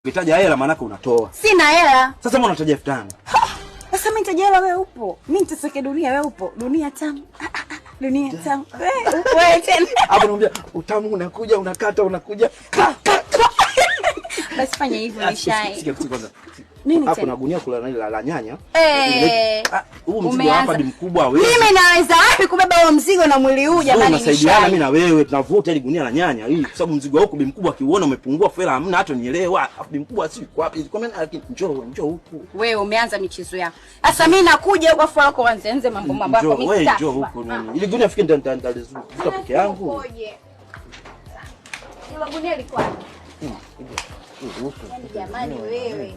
Ukitaja hela maana yake unatoa. Sina hela. Sasa mbona unataja 5000? Sasa mimi nitaja hela, wewe upo. Mimi nitaseke dunia, wewe upo. Dunia tamu. Dunia tamu. Wewe tena. Hapo naambia utamu unakuja, unakata, unakuja. Basi fanya hivyo Nishai. Sikia kwanza. Nini tena? Hapo na gunia kula na la nyanya. Huu mzigo umeanza. hapa ni mkubwa wewe. Mimi naweza wapi kubeba huo mzigo na mwili huu jamani Nishai? Tunasaidiana mimi na wewe, tunavuta ile gunia la nyanya hii kwa sababu mzigo wako bi mkubwa, akiuona umepungua fela hamna hata nielewa. Bi mkubwa si kwa wapi? Kwa maana lakini njoo huku. Wewe umeanza michezo yako. Sasa mimi nakuja huko afu wako anze mambo yako mimi wewe njoo huku nini. Ile gunia afike ndalizuka peke yangu. Ile gunia liko wapi? Jamani wewe.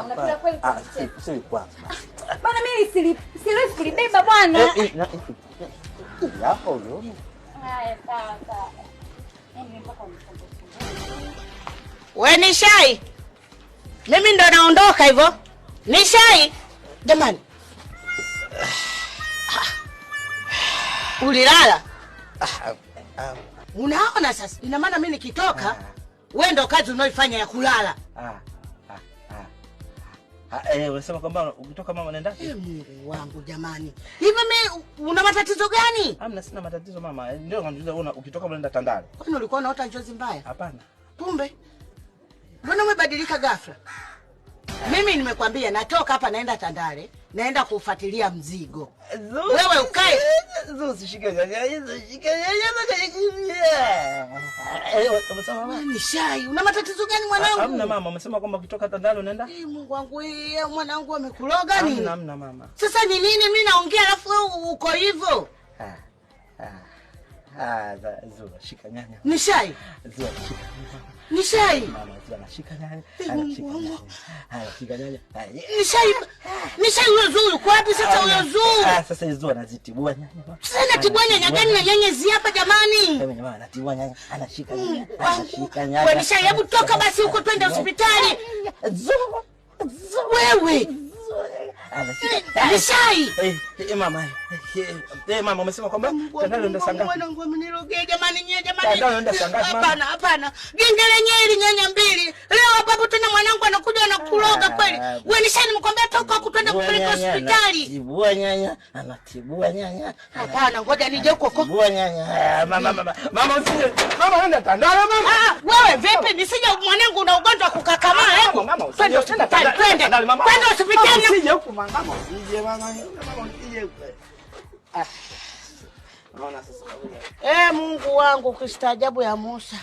Unapenda kweli kusema. Sio kwanza. Bwana mimi siwezi kulibeba bwana. Hapo unaona? Haya sawa. We Nishai. Mimi ndo naondoka hivyo. Nishai. Jamani. Ulilala? Unaona sasa? Ina maana mimi nikitoka wewe ndo kazi unaoifanya ya kulala. Unasema kwamba ukitoka mama unaenda? Mungu wangu jamani. Hivi mimi una matatizo gani? Hamna, sina matatizo mama. Ndio unajua ukitoka unaenda Tandale. Kwani ulikuwa unaota njozi mbaya? Hapana. Kumbe. Mbona umebadilika ghafla? Mimi nimekwambia natoka hapa naenda Tandale, naenda kufuatilia mzigo. Wewe ukae. Usishike nyanya hizo, shika nyanya Wewe Nishai, una matatizo gani mwanangu? Hamna mama, umesema kwamba ukitoka Tandale unaenda? Mungu wangu wewe, mwanangu amekuloga nini? Hamna mama. Sasa ni nini mimi naongea alafu wewe uko hivyo? Zua shika nyanya. Nishai. Zua shika. Nishai. Mama zua shika nyanya. Shika nyanya. Nishai huyo Zuu yuko wapi sasa huyo Zuu? Sasa hizo anazitibua nyanya. Sasa anatibua nyanya gani na nyanya hizi hapa jamani? Mimi jamaa anatibua nyanya, anashika nyanya. Anashika nyanya. Wewe Nishai, hebu toka basi huko twende hospitali. Wewe. Nishai. Mama. Mama umesema kwamba Tandale unaenda Sanga. Mwanangu ameniroge jamani jamani. Tandale unaenda Sanga. Hapana. Gengele nyeri nyanya mbili. Leo hapo tena mwanangu anakuja anakuroga kweli. Wewe Nishai nimkwambia toka huko twende kupeleka hospitali. Anatibua nyanya, anatibua nyanya. Hapana, ngoja nije huko. Tibua nyanya. Mama usije. Mama nenda Tandale mama. Wewe vipi nisije mwanangu una ugonjwa kukakamaa hebu. Mama usije Twende. Twende hospitali. Usije huko mama. Usije mama. Usije. Naona sasa. Mungu wangu, kistaajabu ya Musa.